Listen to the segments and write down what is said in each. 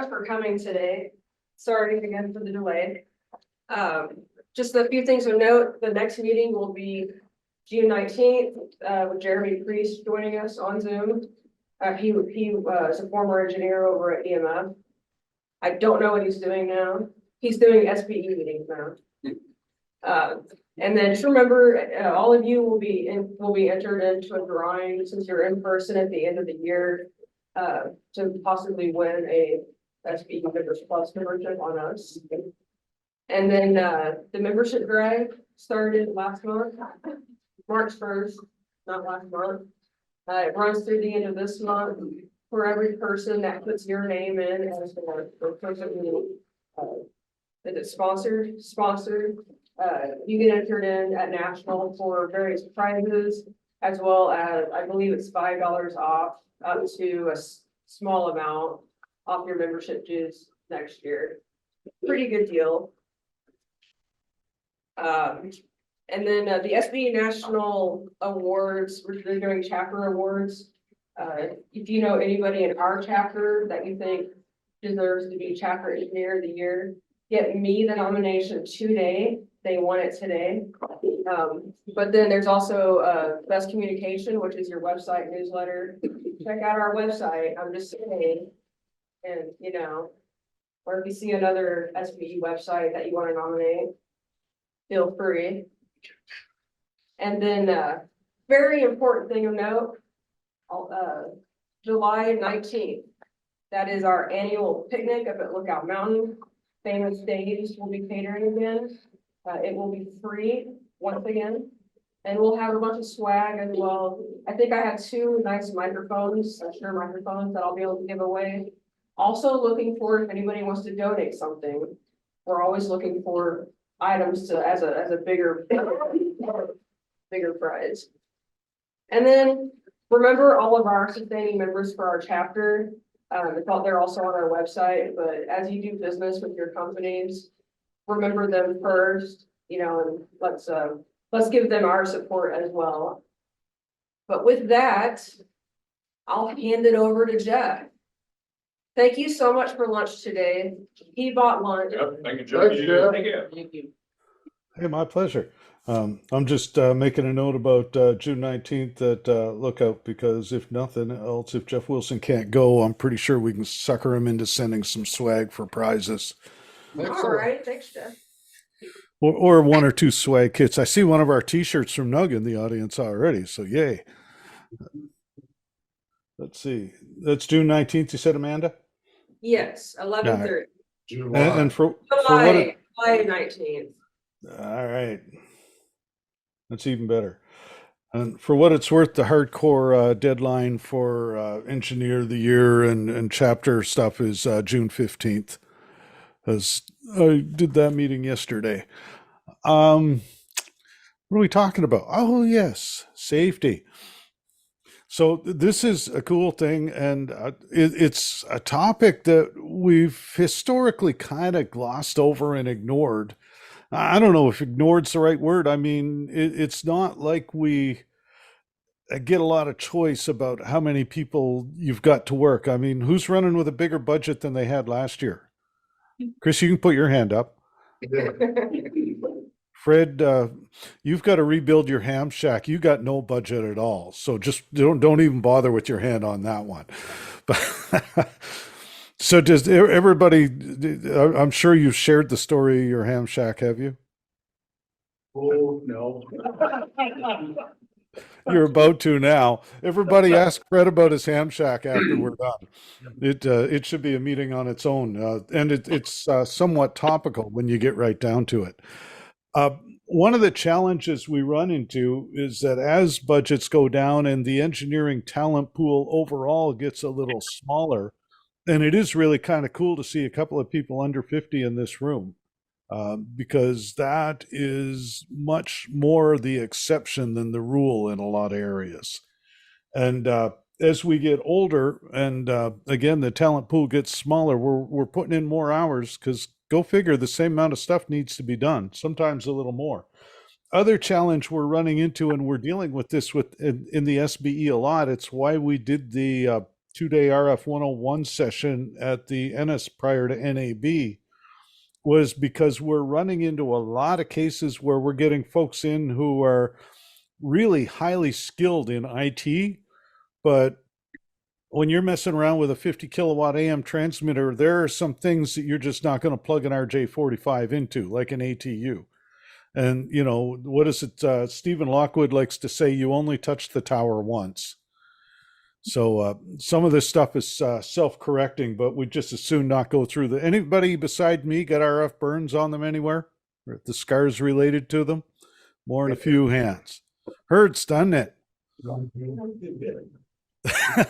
much for coming today. Sorry again for the delay. Just a few things to note. The next meeting will be June 19th, with Jeremy Priest joining us on Zoom. He was a former engineer over at EMF. I don't know what he's doing now. He's doing SBE meetings now. And then just remember, all of you will be entered into a drawing since you're in person at the end of the year, to possibly win a SBE Members Plus membership on us. And then the membership drive started last month, March 1st, not last month. It runs through the end of this month. For every person that puts your name in as the person who that is sponsored, you get entered in at National for various prizes, as well as, I believe it's $5 off up to a small amount off your membership dues next year. Pretty good deal. And then the SBE National Awards, we're doing chapter awards. If you know anybody in our chapter that you think deserves to be chapter engineer of the year, get me the nomination today. They want it today. But then there's also Best Communication, which is your website newsletter. Check out our website. I'm just saying, and you know, or if you see another SBE website that you want to nominate, feel free. And then very important thing of note, July 19th, that is our annual picnic up at Lookout Mountain. Famous Days will be catering again. It will be free once again, and we'll have a bunch of swag as well. I think I have 2 nice microphones, sure microphones that I'll be able to give away. Also looking for if anybody wants to donate something. We're always looking for items to as a bigger prize. And then remember all of our sustaining members for our chapter. They're also on our website, but as you do business with your companies, remember them first, you know, and let's give them our support as well. But with that, I'll hand it over to Jeff. Thank you so much for lunch today. He bought lunch. Yep, thank you, Jeff. Thank you. Hey, my pleasure. I'm just making a note about June 19th at Lookout, because if nothing else, if Jeff Wilson can't go, I'm pretty sure we can sucker him into sending some swag for prizes. All right, thanks, Jeff. Or 1 or 2 swag kits. I see one of our t-shirts from Nug in the audience already, so yay. Let's see. That's June 19th, you said, Amanda? Yes, 11:30. And for what July 19th. all right. That's even better. And for what it's worth, the hardcore deadline for Engineer of the Year and chapter stuff is June 15th. As I did that meeting yesterday. What are we talking about? Oh, yes, safety. So this is a cool thing, and it's a topic that we've historically kind of glossed over and ignored. I don't know if ignored's the right word. I mean, it's not like we get a lot of choice about how many people you've got to work. I mean, who's running with a bigger budget than they had last year? Chris, you can put your hand up. Fred, you've got to rebuild your ham shack. You got no budget at all. So just don't even bother with your hand on that one. But so does everybody, I'm sure you've shared the story of your ham shack, have you? Oh, no. You're about to now. Everybody ask Fred about his ham shack after we're done. It should be a meeting on its own. And it's somewhat topical when you get right down to it. One of the challenges we run into is that as budgets go down and the engineering talent pool overall gets a little smaller, and it is really kind of cool to see a couple of people under 50 in this room, because that is much more the exception than the rule in a lot of areas. And as we get older, and again, the talent pool gets smaller, we're putting in more hours, because go figure, the same amount of stuff needs to be done, sometimes a little more. Other challenge we're running into, and we're dealing with this in the SBE a lot, it's why we did the 2-day RF 101 session at the NS prior to NAB was because we're running into a lot of cases where we're getting folks in who are really highly skilled in IT, but when you're messing around with a 50 kilowatt AM transmitter, there are some things that you're just not going to plug an RJ45 into, like an ATU. And, you know, what is it? Stephen Lockwood likes to say, you only touch the tower once. So some of this stuff is self-correcting, but we just as soon not go through the. Anybody beside me got RF burns on them anywhere? Or the scars related to them? More than a few hands. Hurts, doesn't it?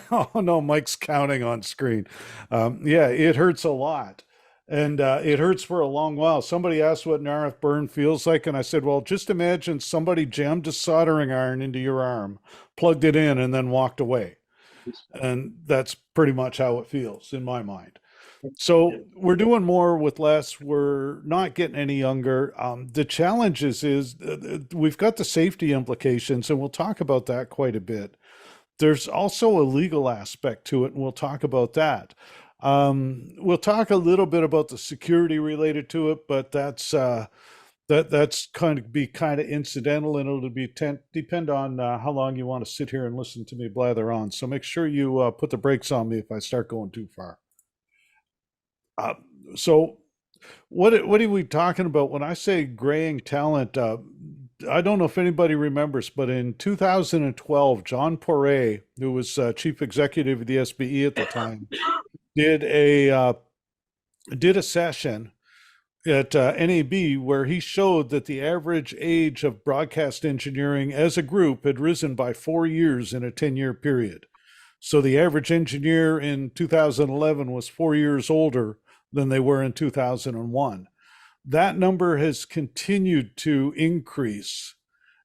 Oh no, Mike's counting on screen. Yeah, it hurts a lot. And it hurts for a long while. Somebody asked what an RF burn feels like, and I said, well, just imagine somebody jammed a soldering iron into your arm, plugged it in, and then walked away. And that's pretty much how it feels in my mind. So we're doing more with less. We're not getting any younger. The challenge is we've got the safety implications, and we'll talk about that quite a bit. There's also a legal aspect to it, and we'll talk about that. We'll talk a little bit about the security related to it, but that's kind of incidental, and it'll depend on how long you want to sit here and listen to me blather on. So make sure you put the brakes on me if I start going too far. So what are we talking about when I say graying talent? I don't know if anybody remembers, but in 2012, John Poirier, who was chief executive of the SBE at the time, did a session at NAB where he showed that the average age of broadcast engineering as a group had risen by 4 years in a 10-year period. So the average engineer in 2011 was 4 years older than they were in 2001. That number has continued to increase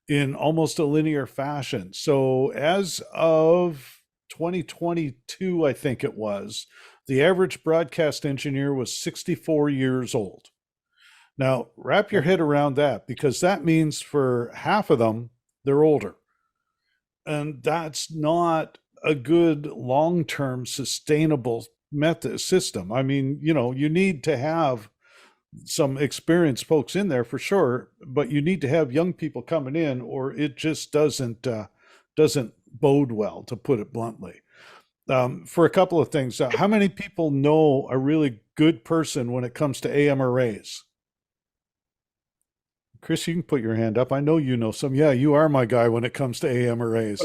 in almost a linear fashion. So as of 2022, I think it was, the average broadcast engineer was 64 years old. Now, wrap your head around that, because that means for half of them, they're older. And that's not a good long-term sustainable system. I mean, you know, you need to have some experienced folks in there for sure, but you need to have young people coming in, or it just doesn't bode well, to put it bluntly. For a couple of things, how many people know a really good person when it comes to AM arrays? Chris, you can put your hand up. I know you know some. Yeah, you are my guy when it comes to AM arrays.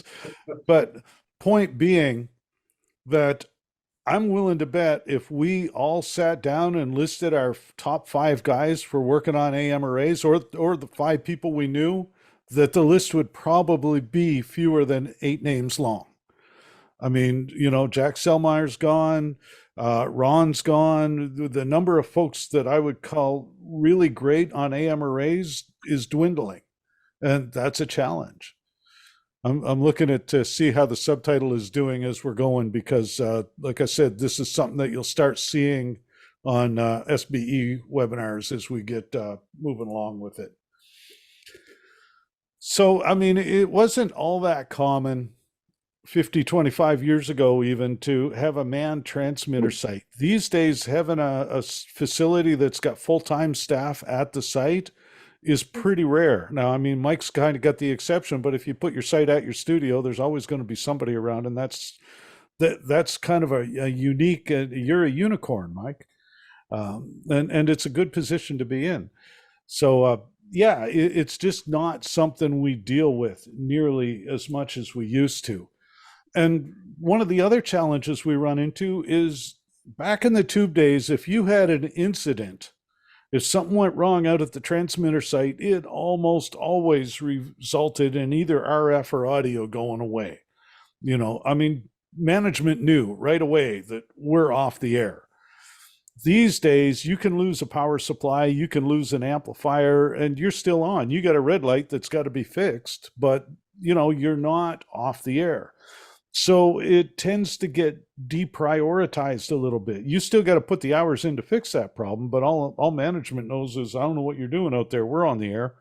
But point being that I'm willing to bet if we all sat down and listed our top 5 guys for working on AM arrays, or the 5 people we knew, that the list would probably be fewer than 8 names long. I mean, you know, Jack Selmayer's gone, Ron's gone. The number of folks that I would call really great on AM arrays is dwindling, and that's a challenge. I'm looking at to see how the subtitle is doing as we're going, because like I said, this is something that you'll start seeing on SBE webinars as we get moving along with it. So, I mean, it wasn't all that common 25 years ago even to have a manned transmitter site. These days, having a facility that's got full-time staff at the site is pretty rare. Now, I mean, Mike's kind of got the exception, but if you put your site at your studio, there's always going to be somebody around, and that's kind of a unique. You're a unicorn, Mike, and it's a good position to be in. So yeah, it's just not something we deal with nearly as much as we used to. And one of the other challenges we run into is, back in the tube days, if you had an incident, if something went wrong out at the transmitter site, it almost always resulted in either RF or audio going away. You know, I mean, management knew right away that we're off the air. These days, you can lose a power supply, you can lose an amplifier, and you're still on. You got a red light that's got to be fixed, but, you know, you're not off the air. So it tends to get deprioritized a little bit. You still got to put the hours in to fix that problem, but all management knows is, I don't know what you're doing out there. We're on the air.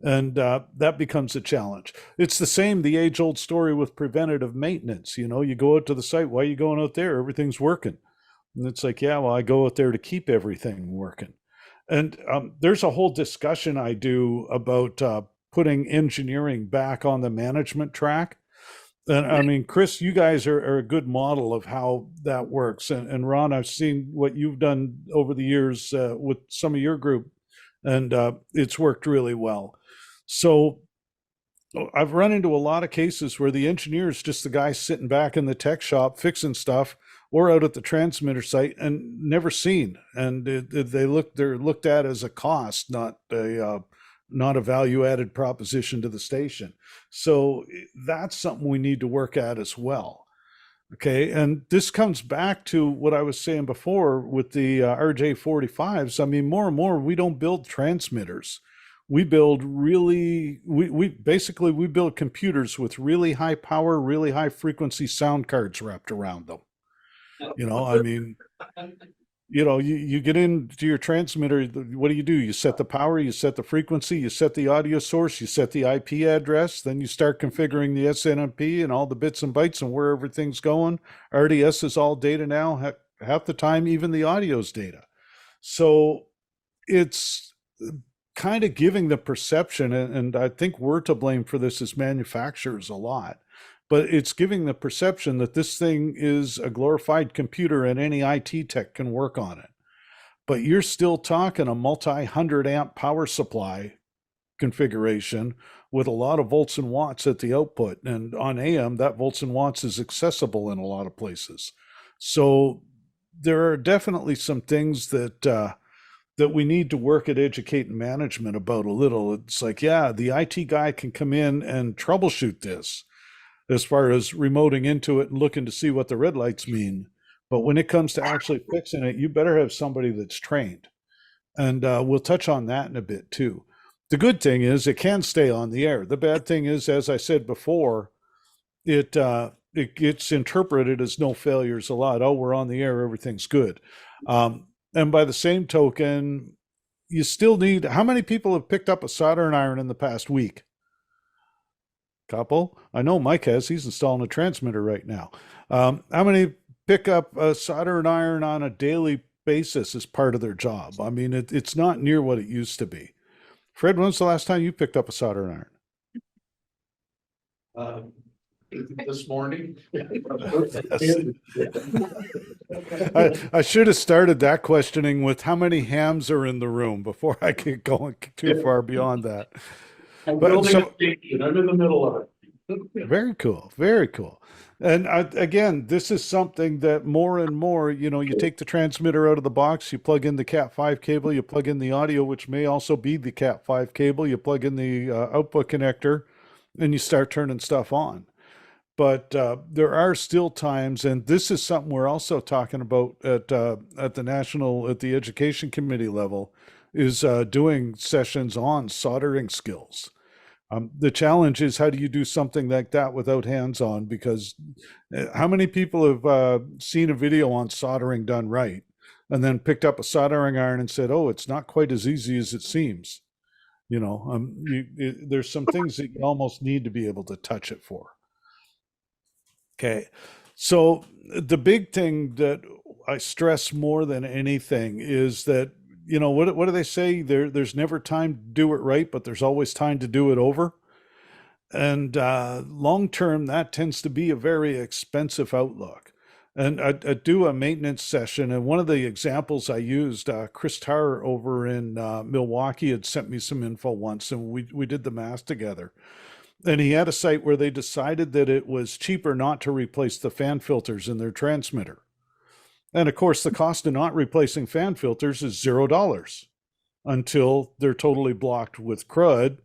And that becomes a challenge. It's the same, the age old story with preventative maintenance. You know, you go out to the site, why are you going out there? Everything's working. And it's like, yeah, well, I go out there to keep everything working. And there's a whole discussion I do about putting engineering back on the management track. And I mean, Chris, you guys are a good model of how that works. And Ron, I've seen what you've done over the years with some of your group, and it's worked really well. So I've run into a lot of cases where the engineer is just the guy sitting back in the tech shop fixing stuff, or out at the transmitter site and never seen. And they're looked at as a cost, not a value added proposition to the station. So that's something we need to work at as well. Okay, and this comes back to what I was saying before with the RJ45s. I mean, more and more, we don't build transmitters. We build we basically we build computers with really high power, really high frequency sound cards wrapped around them. You know, I mean, you get into your transmitter, what do? You set the power, you set the frequency, you set the audio source, you set the IP address, then you start configuring the SNMP and all the bits and bytes and where everything's going. RDS is all data now, half the time, even the audio's data. So it's kind of giving the perception, and I think we're to blame for this as manufacturers a lot, but it's giving the perception that this thing is a glorified computer and any IT tech can work on it. But you're still talking a multi-hundred amp power supply configuration with a lot of volts and watts at the output. And on AM, that volts and watts is accessible in a lot of places. So there are definitely some things that we need to work at educating management about a little. It's like, yeah, the IT guy can come in and troubleshoot this, as far as remoting into it and looking to see what the red lights mean. But when it comes to actually fixing it, you better have somebody that's trained. And we'll touch on that in a bit too. The good thing is it can stay on the air. The bad thing is, as I said before, it gets interpreted as no failures a lot. Oh, we're on the air, everything's good. And by the same token, you still need, how many people have picked up a soldering iron in the past week? Couple. I know Mike has. He's installing a transmitter right now. How many pick up a soldering iron on a daily basis as part of their job? I mean, it's not near what it used to be. Fred, when's the last time you picked up a soldering iron? This morning. I should have started that questioning with how many hams are in the room before I get going too far beyond that. I'm building a station. I'm in the middle of it. Very cool. Very cool. And again, this is something that more and more, you take the transmitter out of the box, you plug in the Cat5 cable, you plug in the audio, which may also be the Cat5 cable, you plug in the output connector, and you start turning stuff on. But there are still times, and this is something we're also talking about at the education committee level, is doing sessions on soldering skills. The challenge is, how do you do something like that without hands-on? Because how many people have seen a video on soldering done right and then picked up a soldering iron and said, oh, it's not quite as easy as it seems? There's some things that you almost need to be able to touch it for. Okay, so the big thing that I stress more than anything is that, what do they say? There's never time to do it right, but there's always time to do it over. And long term, that tends to be a very expensive outlook. And I do a maintenance session, and one of the examples I used, Chris Tarr over in Milwaukee had sent me some info once, and we did the math together. And he had a site where they decided that it was cheaper not to replace the fan filters in their transmitter. And of course, the cost of not replacing fan filters is $0 until they're totally blocked with crud.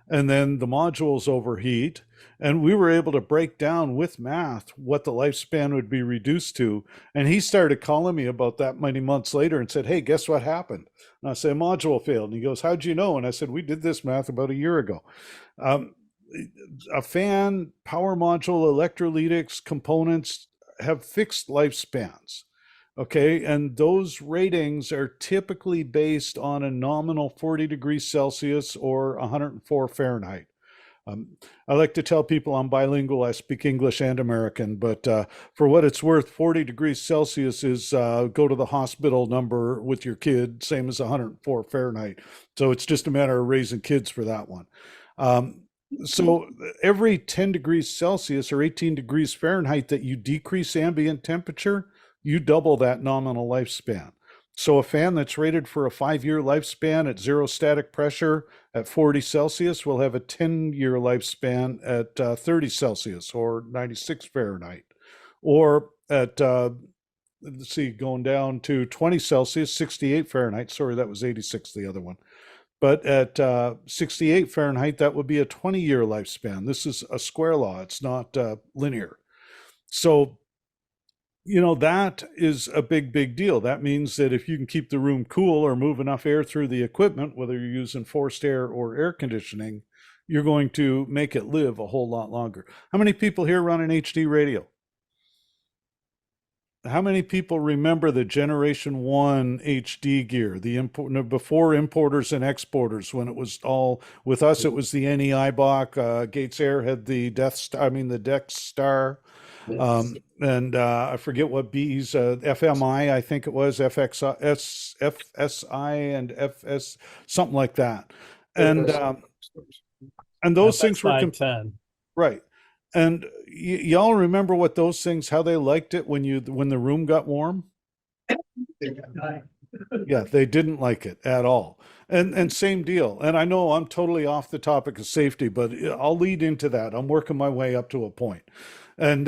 And then the modules overheat. And we were able to break down with math what the lifespan would be reduced to. And he started calling me about that many months later and said, hey, guess what happened? And I said, a module failed. And he goes, how'd you know? And I said, we did this math about a year ago. A fan, power module, electrolytics, components have fixed lifespans. Okay, and those ratings are typically based on a nominal 40 degrees Celsius or 104 Fahrenheit. Um, I like to tell people I'm bilingual. I speak English and American, but for what it's worth, 40 degrees Celsius is go to the hospital number with your kid, same as 104 Fahrenheit. So it's just a matter of raising kids for that one. Um, so every 10 degrees Celsius or 18 degrees Fahrenheit that you decrease ambient temperature, you double that nominal lifespan. So a fan that's rated for a 5-year lifespan at zero static pressure at 40 Celsius will have a 10-year lifespan at 30 Celsius or 96 Fahrenheit. Or at, let's see, going down to 20 Celsius, 68 Fahrenheit. Sorry, that was 86, the other one. But at 68 Fahrenheit, that would be a 20-year lifespan. This is a square law, it's not linear. So, that is a big deal. That means that if you can keep the room cool or move enough air through the equipment, whether you're using forced air or air conditioning, you're going to make it live a whole lot longer. How many people here run an HD radio? How many people remember the Generation 1 HD gear, before importers and exporters, when it was all, with us, it was the NEI Bach, Gates Air had the the Dex Star. And I forget what B's, FMI, I think it was, FSI and FS, something like that. And those things were, 10. right. And y'all remember what those things, how they liked it when the room got warm? Yeah, they didn't like it at all. And same deal. And I know I'm totally off the topic of safety, but I'll lead into that. I'm working my way up to a point. And,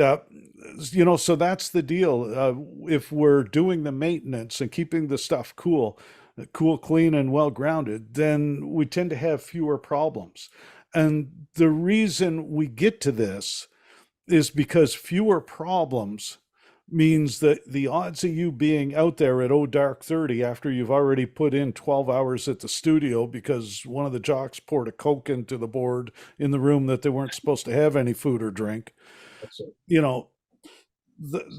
so that's the deal. If we're doing the maintenance and keeping the stuff cool, clean, and well grounded, then we tend to have fewer problems. And the reason we get to this is because fewer problems means that the odds of you being out there at dark 30 after you've already put in 12 hours at the studio because one of the jocks poured a Coke into the board in the room that they weren't supposed to have any food or drink.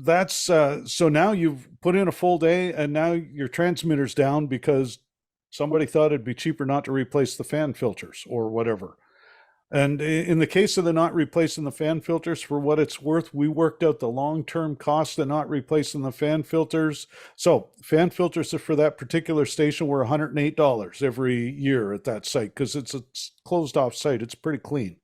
That's so now you've put in a full day and now your transmitter's down because somebody thought it'd be cheaper not to replace the fan filters or whatever. And in the case of the not replacing the fan filters, for what it's worth, we worked out the long-term cost of not replacing the fan filters. So fan filters for that particular station were $108 every year at that site because it's a closed off site. It's pretty clean.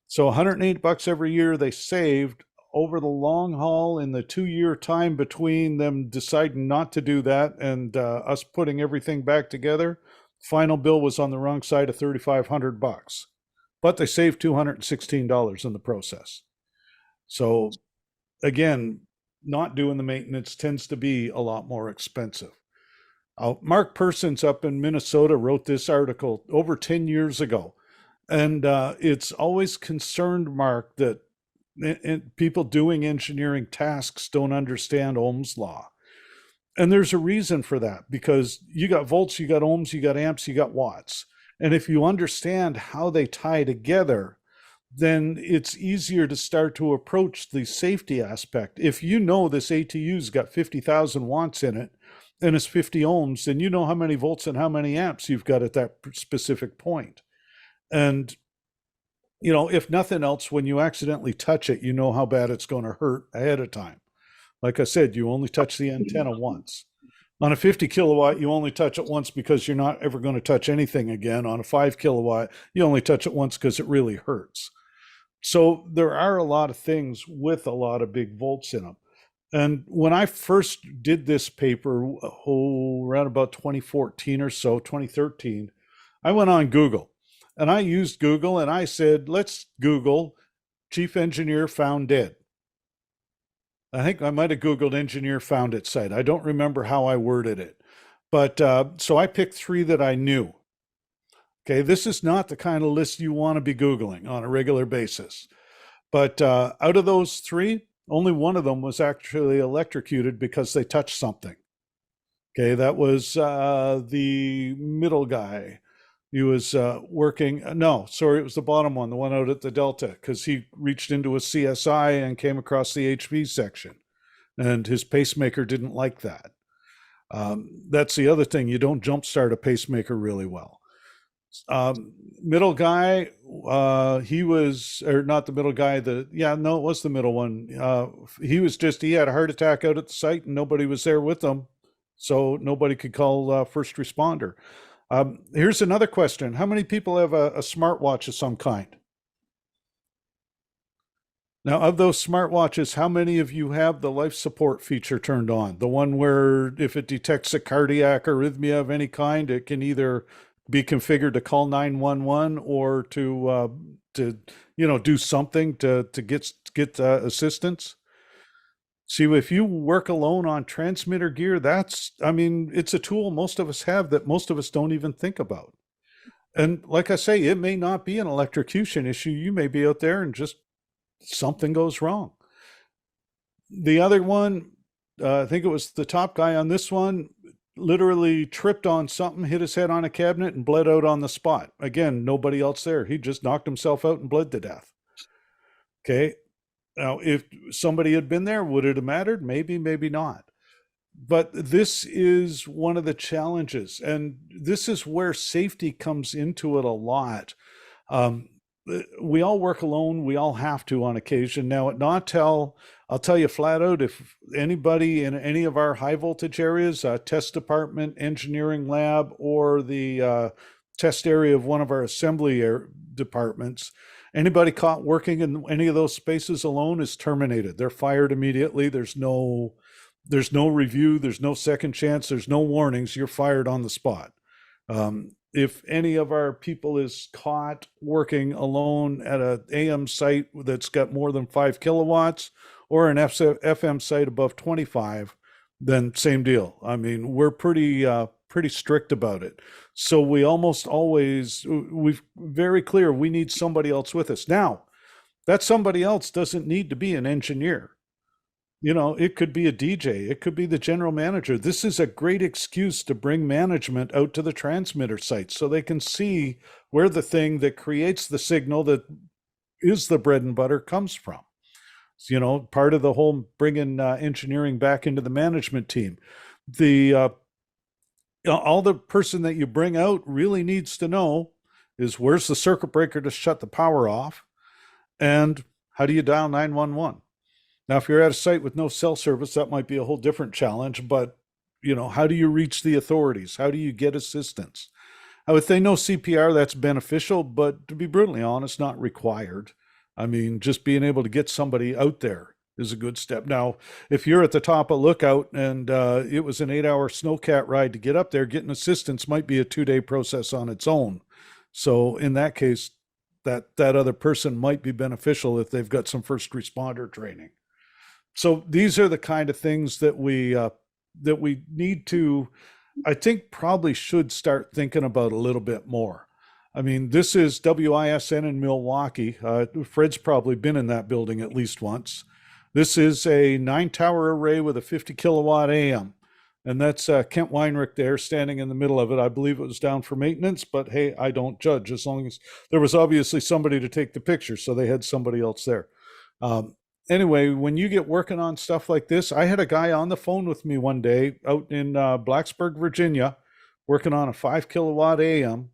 So $108 every year they saved over the long haul in the 2-year time between them deciding not to do that and us putting everything back together. Final bill was on the wrong side of $3,500. But they saved $216 in the process. So again, not doing the maintenance tends to be a lot more expensive. Mark Persons up in Minnesota wrote this article over 10 years ago. And it's always concerned Mark that people doing engineering tasks don't understand Ohm's law. And there's a reason for that, because you got volts, you got ohms, you got amps, you got watts. And if you understand how they tie together, then it's easier to start to approach the safety aspect. If you know this ATU's got 50,000 watts in it and it's 50 ohms, then you know how many volts and how many amps you've got at that specific point. And, if nothing else, when you accidentally touch it, you know how bad it's going to hurt ahead of time. Like I said, you only touch the antenna once. On a 50 kilowatt, you only touch it once because you're not ever going to touch anything again. On a 5 kilowatt, you only touch it once because it really hurts. So there are a lot of things with a lot of big volts in them. And when I first did this paper, around about 2014 or so, 2013, I went on Google. And I used Google and I said, let's Google chief engineer found dead. I think I might have Googled engineer found at site. I don't remember how I worded it. But so I picked 3 that I knew. Okay, this is not the kind of list you want to be Googling on a regular basis. But out of those 3, only one of them was actually electrocuted because they touched something. Okay, that was the middle guy. He was working, no, sorry, it was the bottom one, the one out at the Delta, because he reached into a CSI and came across the HV section. and his pacemaker didn't like that. That's the other thing. You don't jumpstart a pacemaker really well. Middle guy, he was, or not the middle guy, no, it was the middle one. He had a heart attack out at the site and nobody was there with him. So nobody could call first responder. Here's another question. How many people have a smartwatch of some kind? Now, of those smartwatches, how many of you have the life support feature turned on? The one where if it detects a cardiac arrhythmia of any kind, it can either be configured to call 911 or to do something to get assistance. See, if you work alone on transmitter gear, it's a tool most of us have that most of us don't even think about. And like I say, it may not be an electrocution issue. You may be out there and just something goes wrong. The other one, I think it was the top guy on this one, literally tripped on something, hit his head on a cabinet and bled out on the spot. Again, nobody else there. He just knocked himself out and bled to death. Okay. Now, if somebody had been there, would it have mattered? Maybe, maybe not. But this is one of the challenges, and this is where safety comes into it a lot. We all work alone. We all have to on occasion. Now at Nautel, I'll tell you flat out, if anybody in any of our high voltage areas, test department, engineering lab, or the test area of one of our assembly departments, anybody caught working in any of those spaces alone is terminated. They're fired immediately. There's no review. There's no second chance. There's no warnings. You're fired on the spot. If any of our people is caught working alone at a AM site that's got more than 5 kilowatts or an FM site above 25, then same deal. I mean, we're pretty strict about it. So we almost always, we're very clear we need somebody else with us. Now, that somebody else doesn't need to be an engineer. It could be a DJ. It could be the general manager. This is a great excuse to bring management out to the transmitter site so they can see where the thing that creates the signal that is the bread and butter comes from. Part of the whole bringing engineering back into the management team. All the person that you bring out really needs to know is where's the circuit breaker to shut the power off and how do you dial 911? Now, if you're at a site with no cell service, that might be a whole different challenge, but how do you reach the authorities? How do you get assistance? If they know CPR, that's beneficial, but to be brutally honest, not required. I mean, just being able to get somebody out there is a good step. Now, if you're at the top of Lookout and it was an 8-hour snowcat ride to get up there, getting assistance might be a 2-day process on its own. So in that case, that other person might be beneficial if they've got some first responder training. So these are the kind of things that we need to, I think, probably should start thinking about a little bit more. I mean, this is WISN in Milwaukee. Fred's probably been in that building at least once. This is a 9-tower array with a 50 kilowatt AM. And that's Kent Weinrich there standing in the middle of it. I believe it was down for maintenance, but hey, I don't judge as long as there was obviously somebody to take the picture. So they had somebody else there. Anyway, when you get working on stuff like this, I had a guy on the phone with me one day out in Blacksburg, Virginia, working on a 5 kilowatt AM,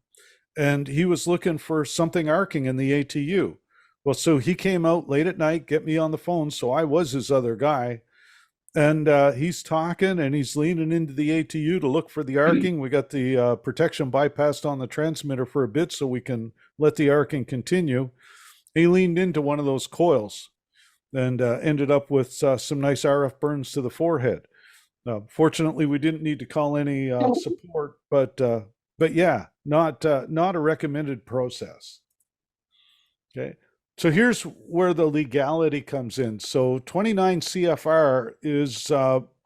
and he was looking for something arcing in the ATU. Well, so he came out late at night, get me on the phone, so I was his other guy, and he's talking and he's leaning into the ATU to look for the arcing. We got the protection bypassed on the transmitter for a bit so we can let the arcing continue. He leaned into one of those coils and ended up with some nice RF burns to the forehead. Fortunately, we didn't need to call any support, but yeah, not a recommended process. Okay, so here's where the legality comes in. So 29 CFR is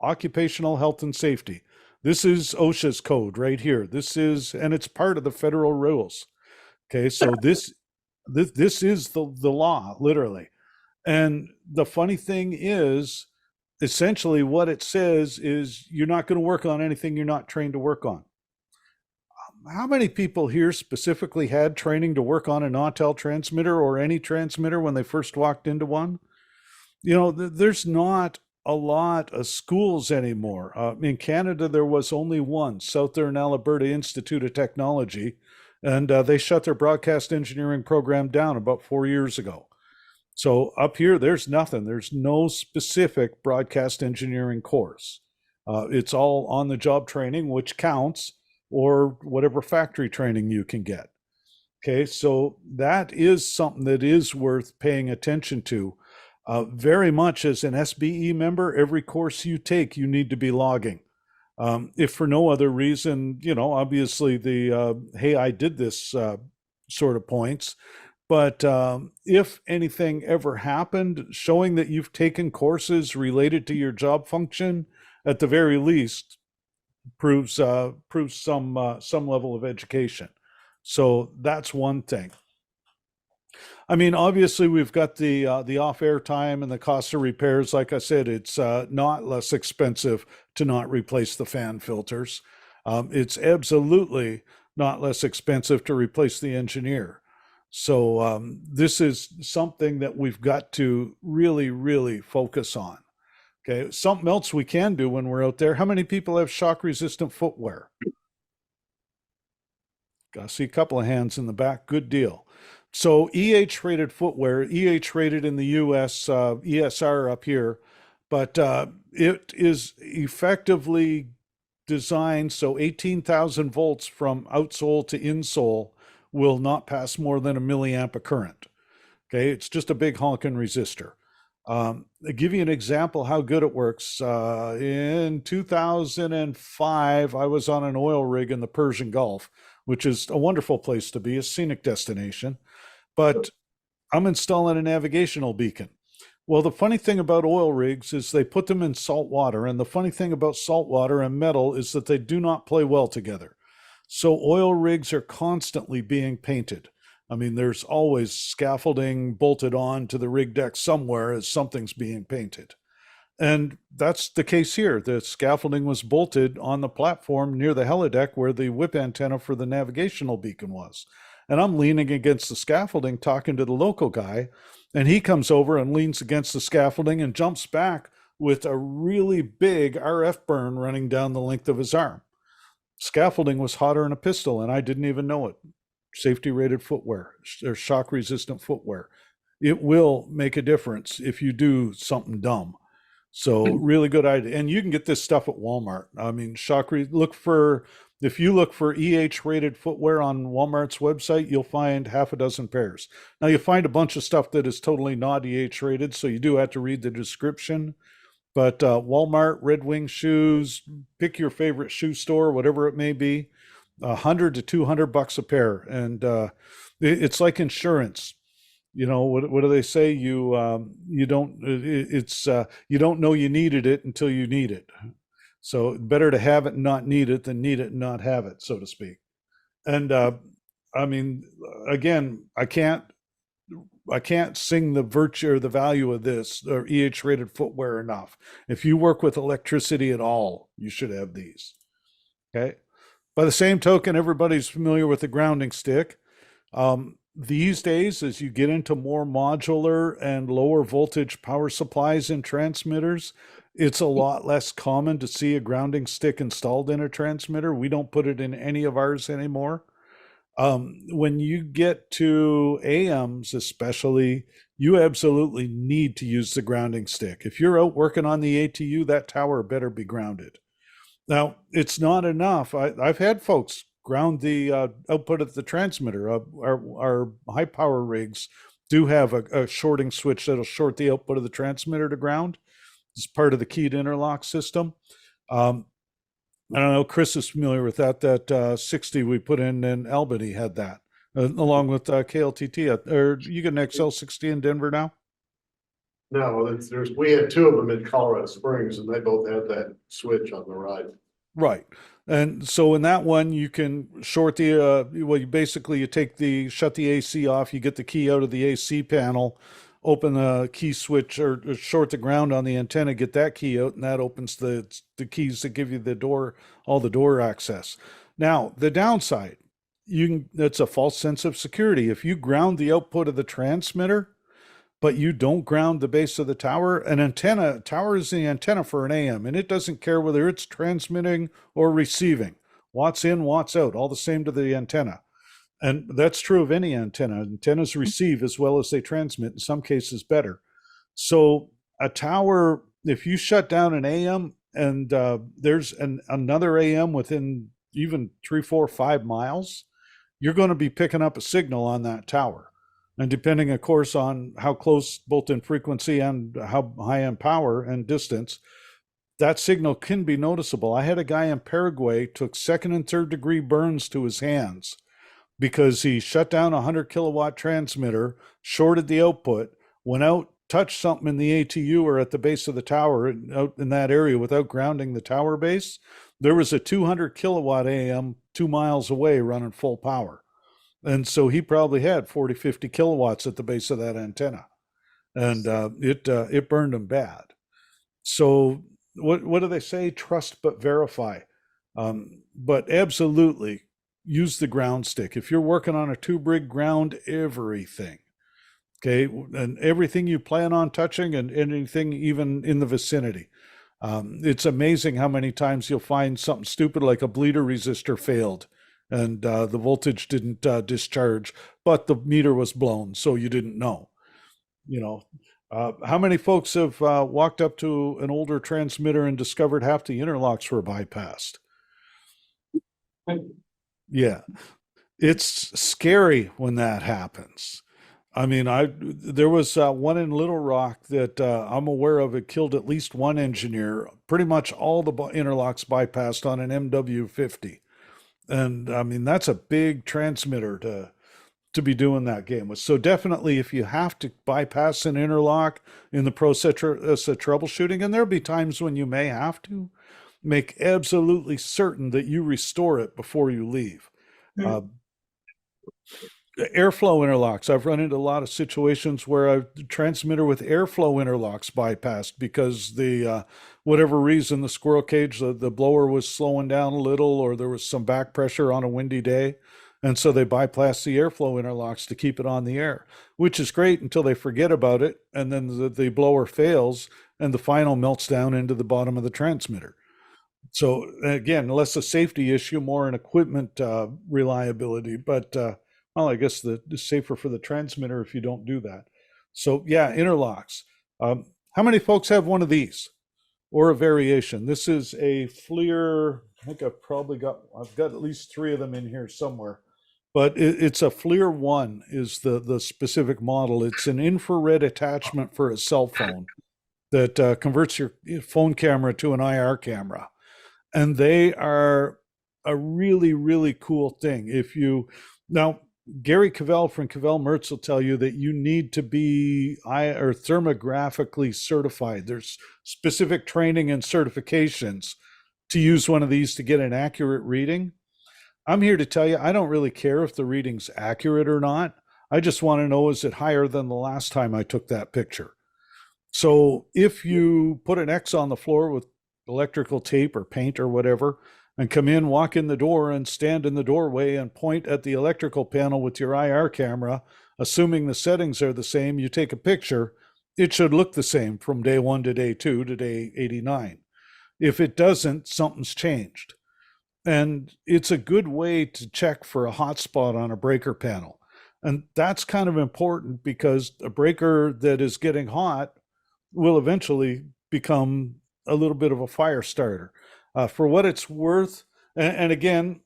occupational health and safety. This is OSHA's code right here. And it's part of the federal rules. Okay, so this is the law, literally. And the funny thing is, essentially what it says is you're not going to work on anything you're not trained to work on. How many people here specifically had training to work on a Nautel transmitter or any transmitter when they first walked into one? There's not a lot of schools anymore. In Canada, there was only one, Southern Alberta Institute of Technology, and they shut their broadcast engineering program down about 4 years ago. So up here, there's nothing. There's no specific broadcast engineering course. It's all on the job training, which counts, or whatever factory training you can get. Okay, so that is something that is worth paying attention to. Very much as an SBE member, every course you take, you need to be logging. If for no other reason, obviously hey, I did this sort of points. But if anything ever happened, showing that you've taken courses related to your job function, at the very least, proves some level of education. So that's one thing. I mean, obviously, we've got the off-air time and the cost of repairs. Like I said, it's not less expensive to not replace the fan filters. It's absolutely not less expensive to replace the engineer. So this is something that we've got to really, really focus on. Okay, something else we can do when we're out there. How many people have shock-resistant footwear? I see a couple of hands in the back. Good deal. So rated footwear, rated in the US, ESR up here, but it is effectively designed so 18,000 volts from outsole to insole will not pass more than a milliamp of current. Okay, it's just a big honking resistor. I'll give you an example how good it works. In 2005, I was on an oil rig in the Persian Gulf, which is a wonderful place to be, a scenic destination. But I'm installing a navigational beacon. Well, the funny thing about oil rigs is they put them in salt water. And the funny thing about salt water and metal is that they do not play well together. So oil rigs are constantly being painted. I mean, there's always scaffolding bolted on to the rig deck somewhere as something's being painted. And that's the case here. The scaffolding was bolted on the platform near the helideck where the whip antenna for the navigational beacon was. And I'm leaning against the scaffolding talking to the local guy, and he comes over and leans against the scaffolding and jumps back with a really big RF burn running down the length of his arm. Scaffolding was hotter than a pistol, and I didn't even know it. Safety rated footwear or shock resistant footwear. It will make a difference if you do something dumb. So really good idea. And you can get this stuff at Walmart. I mean, if you look for rated footwear on Walmart's website, you'll find half a dozen pairs. Now you find a bunch of stuff that is totally not rated, so you do have to read the description. But Walmart, Red Wing Shoes, pick your favorite shoe store, whatever it may be, $100 to $200 a pair. And it's like insurance. What do they say? You don't know you needed it until you need it. So better to have it and not need it than need it and not have it, so to speak. And I mean, again, I can't sing the virtue or the value of this or rated footwear enough. If you work with electricity at all, you should have these. Okay. By the same token, everybody's familiar with the grounding stick. These days, as you get into more modular and lower voltage power supplies and transmitters, it's a lot less common to see a grounding stick installed in a transmitter. We don't put it in any of ours anymore. When you get to AMs especially, you absolutely need to use the grounding stick. If you're out working on the ATU, that tower better be grounded. Now, it's not enough. I've had folks ground the output of the transmitter. Our high power rigs do have a shorting switch that'll short the output of the transmitter to ground. It's part of the keyed interlock system. I don't know, Chris is familiar with that 60 we put in Albany had that, along with KLTT. Or you get an XL60 in Denver now? No, we had two of them in Colorado Springs, and they both had that switch on the right. Right. And so in that one, you can short the, you shut the AC off, you get the key out of the AC panel, open the key switch or short the ground on the antenna, get that key out, and that opens the keys that give you all the door access. Now, the downside, that's a false sense of security. If you ground the output of the transmitter, but you don't ground the base of the tower. Tower is the antenna for an AM, and it doesn't care whether it's transmitting or receiving. Watts in, watts out, all the same to the antenna. And that's true of any antenna. Antennas receive as well as they transmit, in some cases better. So a tower, if you shut down an AM and there's another AM within even 3, 4, 5 miles, you're going to be picking up a signal on that tower. And depending, of course, on how close, both in frequency and how high in power and distance, that signal can be noticeable. I had a guy in Paraguay took 2nd and 3rd degree burns to his hands because he shut down a 100 kilowatt transmitter, shorted the output, went out, touched something in the ATU or at the base of the tower out in that area without grounding the tower base. There was a 200 kilowatt AM 2 miles away running full power. And so he probably had 40, 50 kilowatts at the base of that antenna. And it burned him bad. So what do they say? Trust but verify. But absolutely use the ground stick. If you're working on a tube rig, ground everything. Okay, and everything you plan on touching and anything even in the vicinity. It's amazing how many times you'll find something stupid like a bleeder resistor failed and the voltage didn't discharge, but the meter was blown, so you didn't know. How many folks have walked up to an older transmitter and discovered half the interlocks were bypassed? Yeah, it's scary when that happens. I mean, there was one in Little Rock that I'm aware of. It killed at least one engineer. Pretty much all the interlocks bypassed on an MW50, and I mean that's a big transmitter to be doing that game with. So definitely, if you have to bypass an interlock in the process of troubleshooting, and there'll be times when you may have to, make absolutely certain that you restore it before you leave. Airflow interlocks. I've run into a lot of situations where a transmitter with airflow interlocks bypassed because the whatever reason the squirrel cage, the blower was slowing down a little, or there was some back pressure on a windy day. And so they bypass the airflow interlocks to keep it on the air, which is great until they forget about it. And then the blower fails and the final melts down into the bottom of the transmitter. So again, less a safety issue, more an equipment reliability. But well, I guess it's safer for the transmitter if you don't do that. So yeah, interlocks. How many folks have one of these or a variation? This is a FLIR. I think I've got at least 3 of them in here somewhere. But it's a FLIR 1 is the specific model. It's an infrared attachment for a cell phone that converts your phone camera to an IR camera. And they are a really, really cool thing. Now, Gary Cavell from Cavell Mertz will tell you that you need to be thermographically certified. There's specific training and certifications to use one of these to get an accurate reading. I'm here to tell you, I don't really care if the reading's accurate or not. I just want to know, is it higher than the last time I took that picture? So if you put an X on the floor with electrical tape or paint or whatever, and come in, walk in the door and stand in the doorway and point at the electrical panel with your IR camera, assuming the settings are the same, you take a picture, it should look the same from day 1 to day 2 to day 89. If it doesn't, something's changed. And it's a good way to check for a hotspot on a breaker panel. And that's kind of important because a breaker that is getting hot will eventually become a little bit of a fire starter. For what it's worth, and again,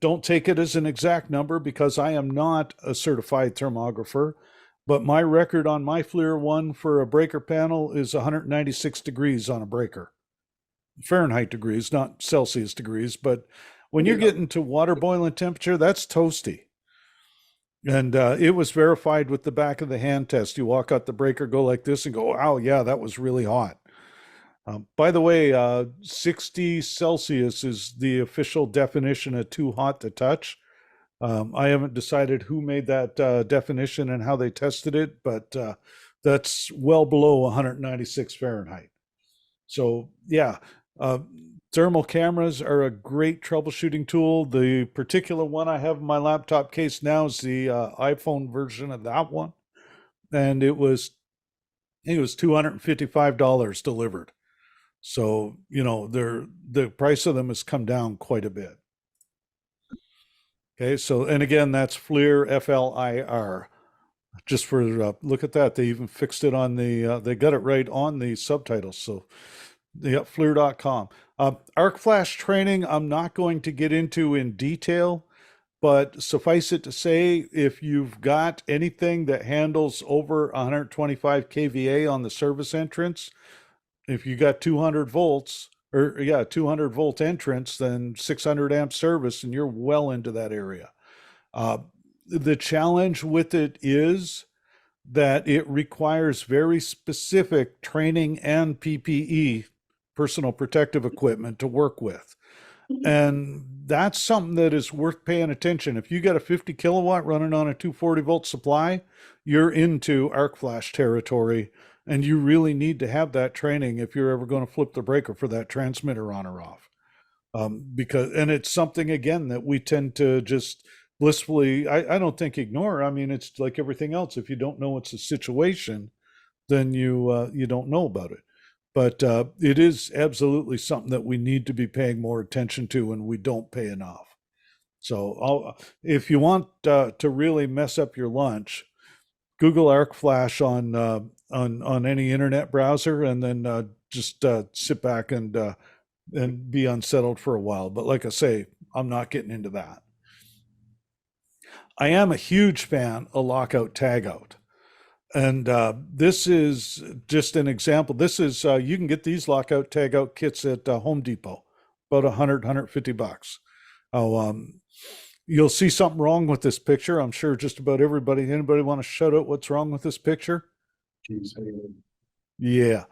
don't take it as an exact number because I am not a certified thermographer, but my record on my FLIR 1 for a breaker panel is 196 degrees on a breaker. Fahrenheit degrees, not Celsius degrees, but when you're getting to water boiling temperature, that's toasty. And it was verified with the back of the hand test. You walk out the breaker, go like this and go, oh yeah, that was really hot. By the way, 60 Celsius is the official definition of too hot to touch. I haven't decided who made that definition and how they tested it, but that's well below 196 Fahrenheit. So yeah, thermal cameras are a great troubleshooting tool. The particular one I have in my laptop case now is the iPhone version of that one. And it was think it was $255 delivered. So, the price of them has come down quite a bit. Okay, so, and again, that's FLIR, FLIR. Just for look at that. They even fixed it on they got it right on the subtitles. So, yeah, FLIR.com. Arc flash training, I'm not going to get into in detail, but suffice it to say, if you've got anything that handles over 125 kVA on the service entrance, if you got 200 volts, or yeah, 200 volt entrance, then 600 amp service, and you're well into that area. Uh, the challenge with it is that it requires very specific training and PPE, personal protective equipment, to work with. And that's something that is worth paying attention. If you got a 50 kilowatt running on a 240 volt supply, you're into arc flash territory, and you really need to have that training if you're ever going to flip the breaker for that transmitter on or off. Because, and it's something again that we tend to just blissfully, I don't think ignore. I mean, it's like everything else. If you don't know it's a situation, then you don't know about it. But it is absolutely something that we need to be paying more attention to, and we don't pay enough. So if you want to really mess up your lunch, Google Arc Flash on any internet browser, and then just sit back and be unsettled for a while. But like I say, I'm not getting into that. I am a huge fan of lockout tagout. And this is just an example. This is, you can get these lockout tagout kits at Home Depot, about 150 bucks. Oh, you'll see something wrong with this picture. I'm sure just about anybody want to shout out what's wrong with this picture? Geez, Yeah.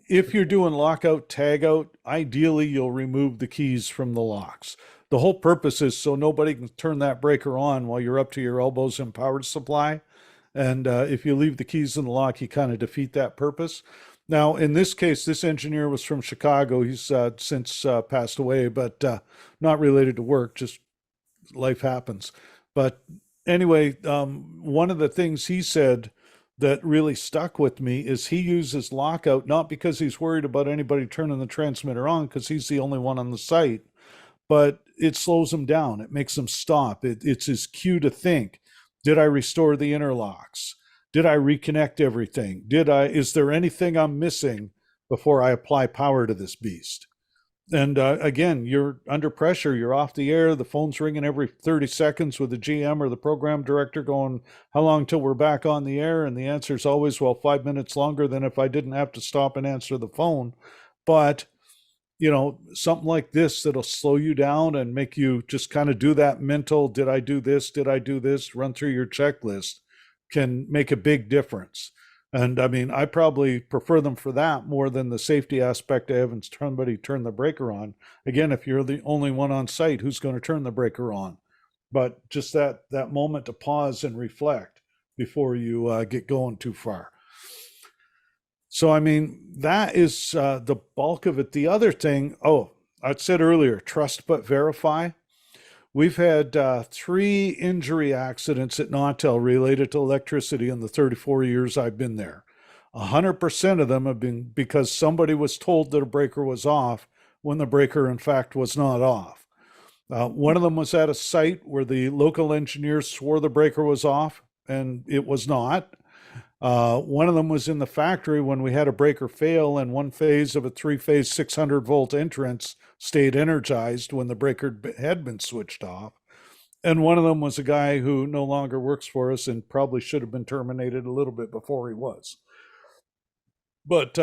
If you're doing lockout tagout, ideally you'll remove the keys from the locks. The whole purpose is so nobody can turn that breaker on while you're up to your elbows in power supply. And if you leave the keys in the lock, you kind of defeat that purpose. Now, in this case, this engineer was from Chicago. He's since passed away, but not related to work, just life happens. But anyway, one of the things he said that really stuck with me is he uses lockout not because he's worried about anybody turning the transmitter on, because he's the only one on the site, but it slows him down. It makes him stop. It's his cue to think. Did I restore the interlocks? Did I reconnect everything? Is there anything I'm missing before I apply power to this beast? And again, you're under pressure. You're off the air. The phone's ringing every 30 seconds with the GM or the program director going, how long till we're back on the air? And the answer is always, well, 5 minutes longer than if I didn't have to stop and answer the phone. But something like this that'll slow you down and make you just kind of do that mental, did I do this? Did I do this? Run through your checklist can make a big difference. And I mean, I probably prefer them for that more than the safety aspect of having somebody turn the breaker on. Again, if you're the only one on site, who's going to turn the breaker on? But just that moment to pause and reflect before you get going too far. So, I mean, that is the bulk of it. The other thing, I said earlier, trust but verify. We've had 3 injury accidents at Nautel related to electricity in the 34 years I've been there. 100% of them have been because somebody was told that a breaker was off when the breaker, in fact, was not off. One of them was at a site where the local engineers swore the breaker was off, and it was not. One of them was in the factory when we had a breaker fail and one phase of a 3-phase 600 volt entrance stayed energized when the breaker had been switched off. And one of them was a guy who no longer works for us and probably should have been terminated a little bit before he was. But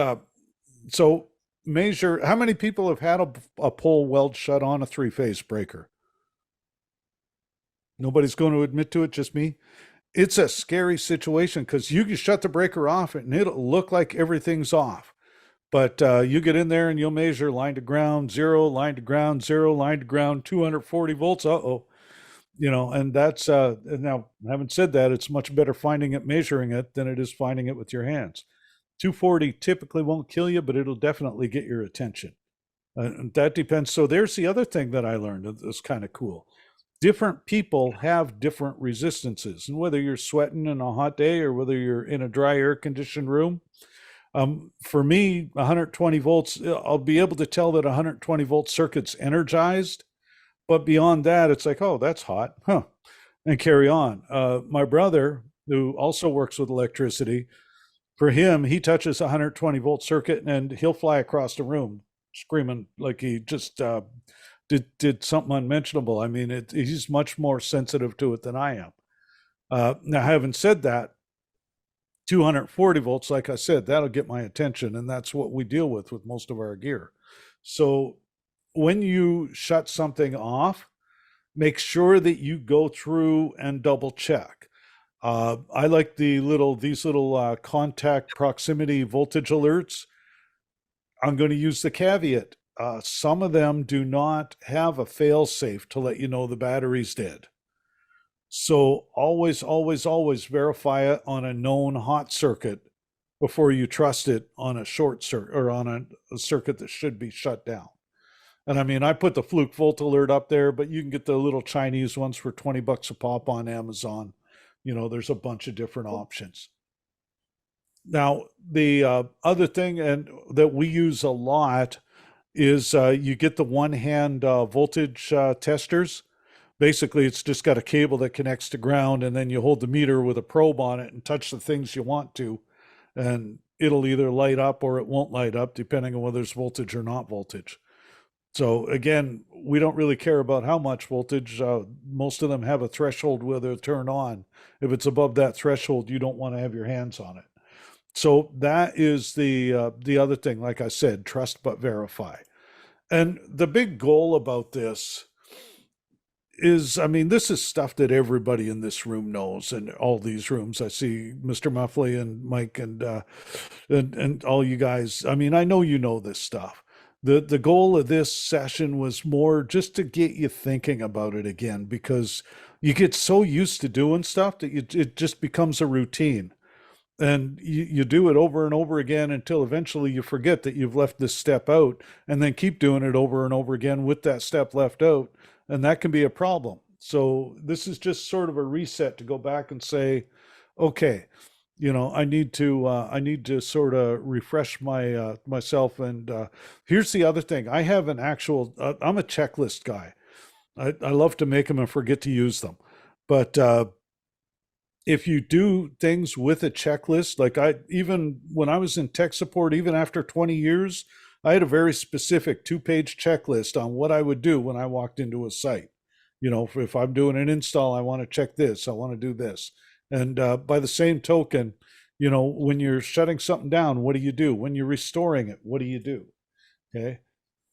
so measure, how many people have had a pole weld shut on a 3-phase breaker? Nobody's going to admit to it, just me. It's a scary situation because you can shut the breaker off and it'll look like everything's off. But you get in there and you'll measure line to ground, 0, line to ground, 0, line to ground, 240 volts. And that's, now, having said that, it's much better finding it, measuring it than it is finding it with your hands. 240 typically won't kill you, but it'll definitely get your attention. That depends. So there's the other thing that I learned that's kind of cool. different people have different resistances. And whether you're sweating in a hot day or whether you're in a dry air conditioned room, for me, 120 volts, I'll be able to tell that 120 volt circuit's energized. But beyond that, it's like, oh, that's hot, huh? And carry on. My brother, who also works with electricity, for him, he touches a 120 volt circuit and he'll fly across the room screaming like he just did something unmentionable. I mean, he's much more sensitive to it than I am. Now, having said that, 240 volts, like I said, that'll get my attention, and that's what we deal with most of our gear. So when you shut something off, make sure that you go through and double check. I like these little contact proximity voltage alerts. I'm going to use the caveat. Some of them do not have a fail safe to let you know the battery's dead. So always, always, always verify it on a known hot circuit before you trust it on a short circuit or on a circuit that should be shut down. And I mean, I put the Fluke Volt Alert up there, but you can get the little Chinese ones for 20 bucks a pop on Amazon. You know, there's a bunch of different options. Now, the other thing and that we use a lot is you get the one-hand voltage testers. Basically, it's just got a cable that connects to ground, and then you hold the meter with a probe on it and touch the things you want to, and it'll either light up or it won't light up, depending on whether there's voltage or not voltage. So again, we don't really care about how much voltage. Most of them have a threshold where they're turned on. If it's above that threshold, you don't want to have your hands on it. So that is the other thing. Like I said, trust but verify. And the big goal about this is, I mean, this is stuff that everybody in this room knows, and all these rooms. I see Mr. Muffley and Mike and all you guys. I mean, I know you know this stuff. The goal of this session was more just to get you thinking about it again, because you get so used to doing stuff that it just becomes a routine. And you do it over and over again until eventually you forget that you've left this step out, and then keep doing it over and over again with that step left out. And that can be a problem. So this is just sort of a reset to go back and say, okay, you know, I need to sort of refresh myself. And here's the other thing. I have an actual, I'm a checklist guy. I love to make them and forget to use them. But if you do things with a checklist, like even when I was in tech support, even after 20 years, I had a very specific 2-page checklist on what I would do when I walked into a site. You know, if I'm doing an install, I want to check this, I want to do this. And by the same token, you know, when you're shutting something down, what do you do? When you're restoring it, what do you do? Okay.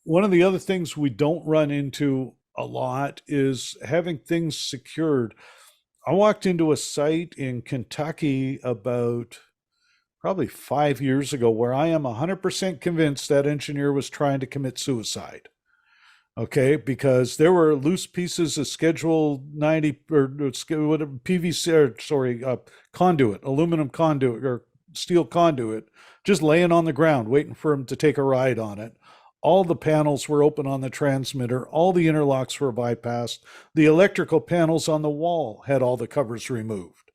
One of the other things we don't run into a lot is having things secured. I walked into a site in Kentucky about probably 5 years ago where I am 100% convinced that engineer was trying to commit suicide. Okay, because there were loose pieces of Schedule 90 or PVC, or sorry, conduit, aluminum conduit or steel conduit, just laying on the ground, waiting for him to take a ride on it. All the panels were open on the transmitter. All the interlocks were bypassed. The electrical panels on the wall had all the covers removed.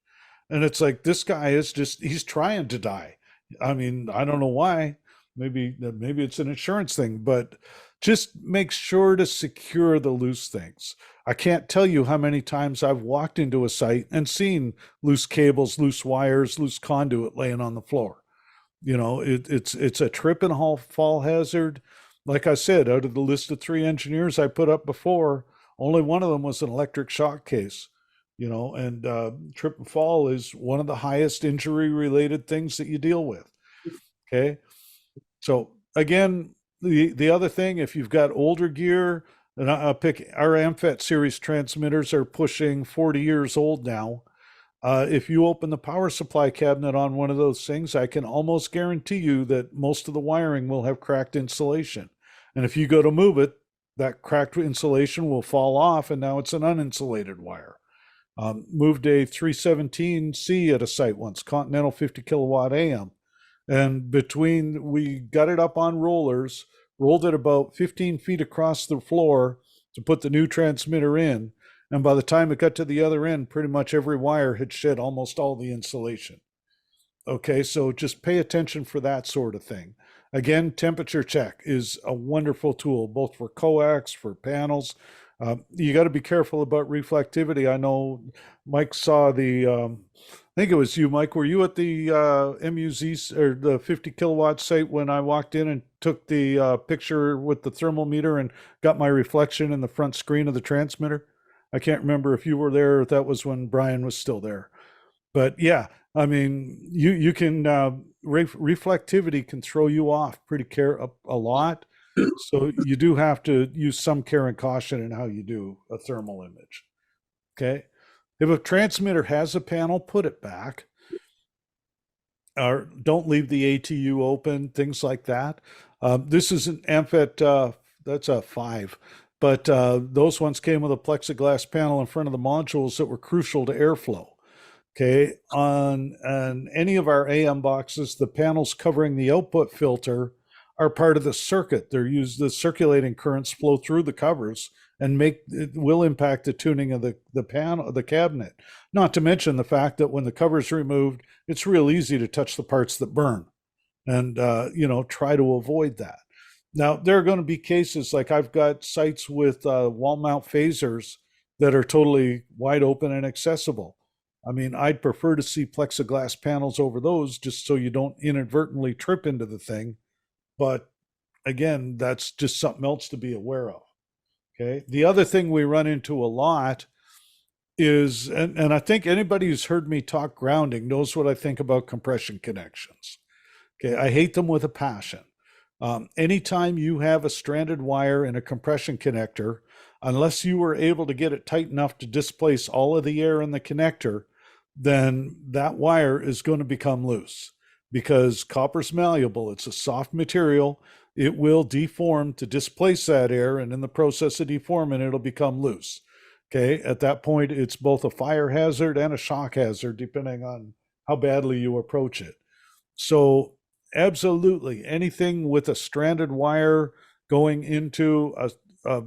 And it's like, this guy is just, he's trying to die. I mean, I don't know why. Maybe it's an insurance thing, but just make sure to secure the loose things. I can't tell you how many times I've walked into a site and seen loose cables, loose wires, loose conduit laying on the floor. You know, it's a trip and fall hazard. Like I said, out of the list of 3 engineers I put up before, only one of them was an electric shock case. You know, and trip and fall is one of the highest injury related things that you deal with. Okay. So again, the other thing, if you've got older gear, and I'll pick our AmFET series transmitters are pushing 40 years old now. If you open the power supply cabinet on one of those things, I can almost guarantee you that most of the wiring will have cracked insulation. And if you go to move it, that cracked insulation will fall off, and now it's an uninsulated wire. Moved a 317C at a site once, Continental 50 kilowatt AM. And we got it up on rollers, rolled it about 15 feet across the floor to put the new transmitter in. And by the time it got to the other end, pretty much every wire had shed almost all the insulation. Okay, so just pay attention for that sort of thing. Again, temperature check is a wonderful tool, both for coax, for panels. You got to be careful about reflectivity. I know Mike saw I think it was you, Mike. Were you at the MUZ or the 50 kilowatt site when I walked in and took the picture with the thermometer and got my reflection in the front screen of the transmitter? I can't remember if you were there or if that was when Brian was still there. But yeah, I mean, you can reflectivity can throw you off a lot. So you do have to use some care and caution in how you do a thermal image. Okay. If a transmitter has a panel, put it back. Or don't leave the ATU open, things like that. This is an AMFET, that's a 5. But those ones came with a plexiglass panel in front of the modules that were crucial to airflow. Okay, on any of our AM boxes, the panels covering the output filter are part of the circuit. The circulating currents flow through the covers and it will impact the tuning of the panel, the cabinet. Not to mention the fact that when the cover is removed, it's real easy to touch the parts that burn, and try to avoid that. Now, there are going to be cases like I've got sites with wall mount phasers that are totally wide open and accessible. I mean, I'd prefer to see plexiglass panels over those just so you don't inadvertently trip into the thing. But again, that's just something else to be aware of. Okay. The other thing we run into a lot is, and I think anybody who's heard me talk grounding knows what I think about compression connections. Okay. I hate them with a passion. Anytime you have a stranded wire in a compression connector, unless you were able to get it tight enough to displace all of the air in the connector, then that wire is going to become loose because copper's malleable. It's a soft material. It will deform to displace that air, and in the process of deforming, it'll become loose. Okay, at that point, it's both a fire hazard and a shock hazard, depending on how badly you approach it. So absolutely, anything with a stranded wire going into a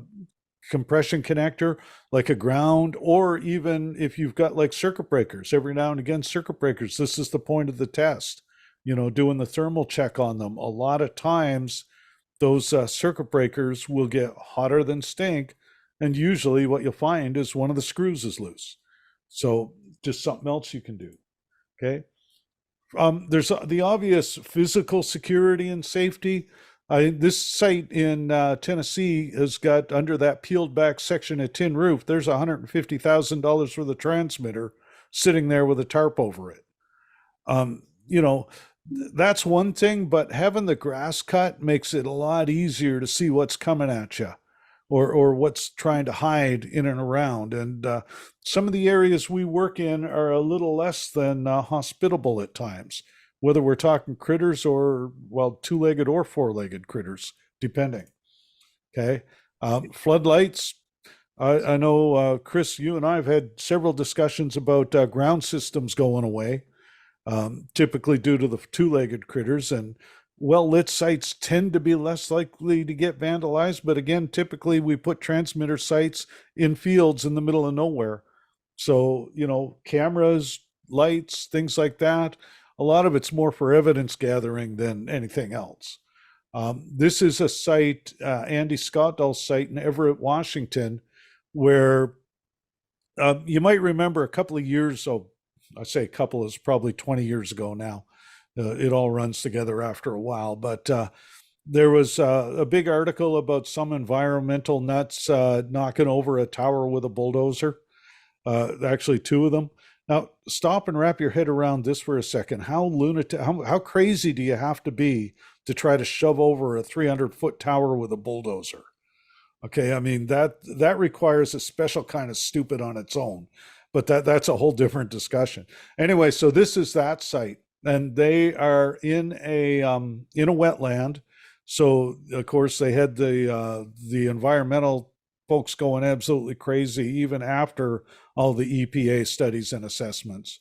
compression connector, like a ground, or even if you've got like circuit breakers, every now and again, circuit breakers, this is the point of the test, doing the thermal check on them. A lot of times those circuit breakers will get hotter than stink. And usually what you'll find is one of the screws is loose. So just something else you can do. Okay. There's the obvious physical security and safety. This site in Tennessee has got, under that peeled back section of tin roof, there's $150,000 for the transmitter sitting there with a tarp over it. That's one thing, but having the grass cut makes it a lot easier to see what's coming at you or what's trying to hide in and around. And some of the areas we work in are a little less than hospitable at times, whether we're talking critters or, well, two-legged or four-legged critters, depending. Okay. Floodlights. I know, Chris, you and I have had several discussions about ground systems going away, typically due to the two-legged critters, and well-lit sites tend to be less likely to get vandalized. But again, typically we put transmitter sites in fields in the middle of nowhere. So, cameras, lights, things like that, a lot of it's more for evidence gathering than anything else. This is a site, Andy Scottall's site in Everett, Washington, where you might remember a couple of years, I say a couple, is probably 20 years ago now. It all runs together after a while, but there was a big article about some environmental nuts knocking over a tower with a bulldozer, actually two of them. Now, stop and wrap your head around this for a second. How crazy do you have to be to try to shove over a 300-foot tower with a bulldozer? Okay, I mean, that requires a special kind of stupid on its own, but that's a whole different discussion. Anyway, so this is that site, and they are in a wetland. So of course they had the environmental folks going absolutely crazy even after all the EPA studies and assessments.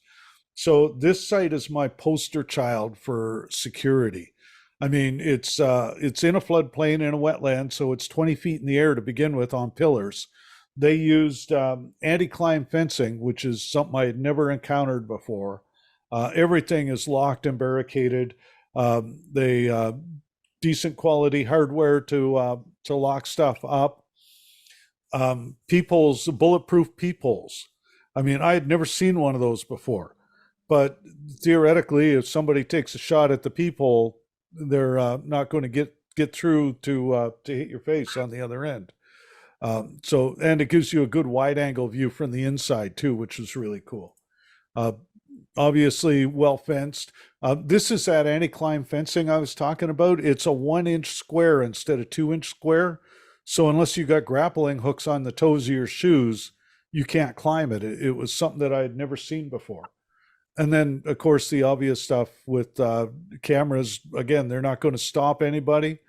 So this site is my poster child for security. I mean, it's in a floodplain in a wetland, so it's 20 feet in the air to begin with on pillars. they used anti-climb fencing, which is something I had never encountered before. Everything is locked and barricaded. They decent quality hardware to lock stuff up. Peepholes, bulletproof peepholes. I mean, I had never seen one of those before, but theoretically, if somebody takes a shot at the peephole, they're not going to get through to hit your face on the other end. And it gives you a good wide angle view from the inside too, which is really cool. Obviously well fenced. This is that anti-climb fencing I was talking about. It's a 1-inch square instead of 2-inch square. So unless you got grappling hooks on the toes of your shoes, you can't climb it. It was something that I had never seen before. And then, of course, the obvious stuff with cameras. Again, they're not going to stop anybody,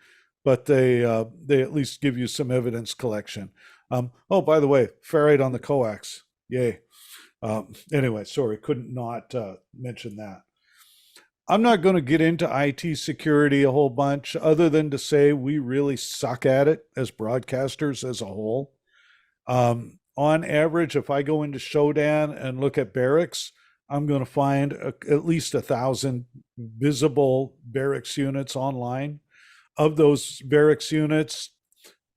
but they at least give you some evidence collection. Oh, by the way, ferrite on the coax. Yay. Anyway, sorry, couldn't not mention that. I'm not going to get into IT security a whole bunch, other than to say we really suck at it as broadcasters as a whole. On average, if I go into Shodan and look at barracks, I'm going to find at least 1,000 visible barracks units online. Of those barracks units,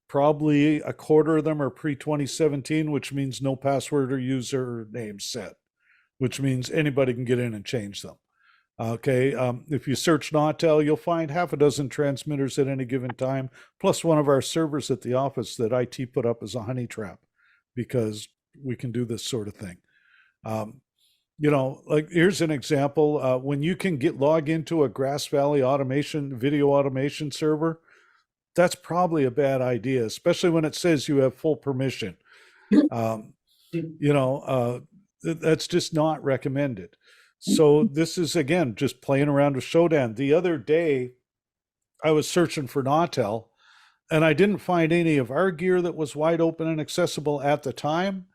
probably a quarter of them are pre-2017, which means no password or username set, which means anybody can get in and change them. Okay, if you search Nautel, you'll find half a dozen transmitters at any given time, plus one of our servers at the office that IT put up as a honey trap, because we can do this sort of thing. Like here's an example. When you can log into a Grass Valley video automation server, that's probably a bad idea, especially when it says you have full permission. That's just not recommended. So this is, again, just playing around with Shodan. The other day, I was searching for Nautel, and I didn't find any of our gear that was wide open and accessible at the time,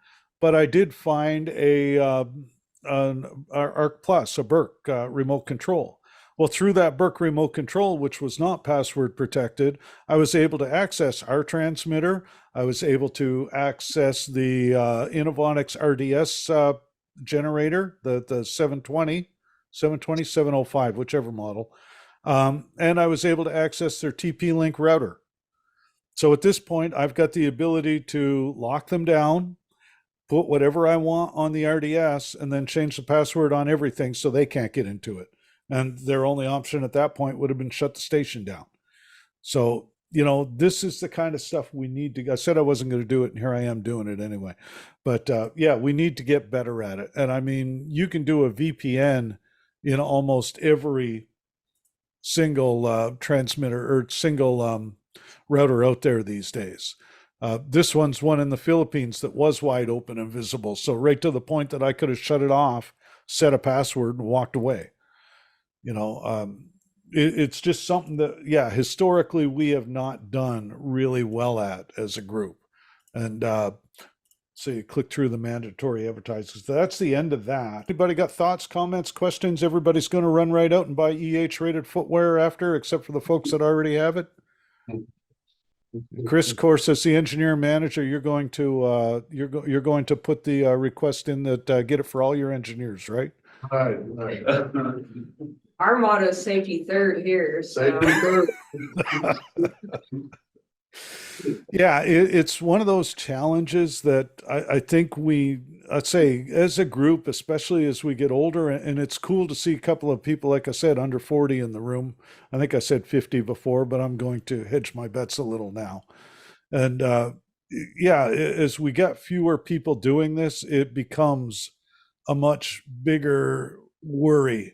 but I did find an Arc Plus, a Burke remote control. Well, through that Burke remote control, which was not password protected, I was able to access our transmitter. I was able to access the Innovonics RDS generator, the 720, 705, whichever model. And I was able to access their TP-Link router. So at this point, I've got the ability to lock them down, put whatever I want on the RDS, and then change the password on everything so they can't get into it. And their only option at that point would have been shut the station down. So, this is the kind of stuff we need to. I said I wasn't going to do it, and here I am doing it anyway. But we need to get better at it. And I mean, you can do a VPN in almost every single transmitter or single router out there these days. This one's one in the Philippines that was wide open and visible. So right to the point that I could have shut it off, set a password, and walked away. It's just something that, historically we have not done really well at as a group. And so you click through the mandatory advertisements. That's the end of that. Anybody got thoughts, comments, questions? Everybody's going to run right out and buy rated footwear after, except for the folks that already have it. Chris, of course, as the engineer manager, you're going to you're going to put the request in that get it for all your engineers, right? Right. Our motto is safety third here. So. Yeah, it's one of those challenges that I think I'd say as a group, especially as we get older, and it's cool to see a couple of people, like I said, under 40 in the room. I think I said 50 before, but I'm going to hedge my bets a little now. And as we get fewer people doing this, it becomes a much bigger worry,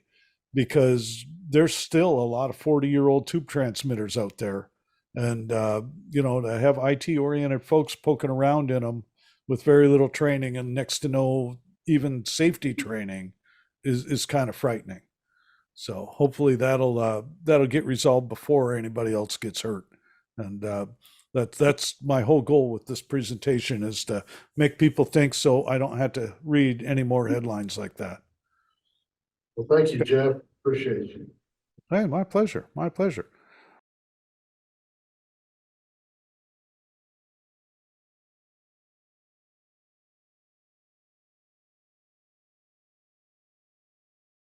because there's still a lot of 40-year-old tube transmitters out there. And, to have IT-oriented folks poking around in them with very little training and next to no even safety training is kind of frightening. So hopefully that'll get resolved before anybody else gets hurt. And that's my whole goal with this presentation, is to make people think, so I don't have to read any more headlines like that. Well, thank you, Jeff. Appreciate you. Hey, my pleasure. My pleasure.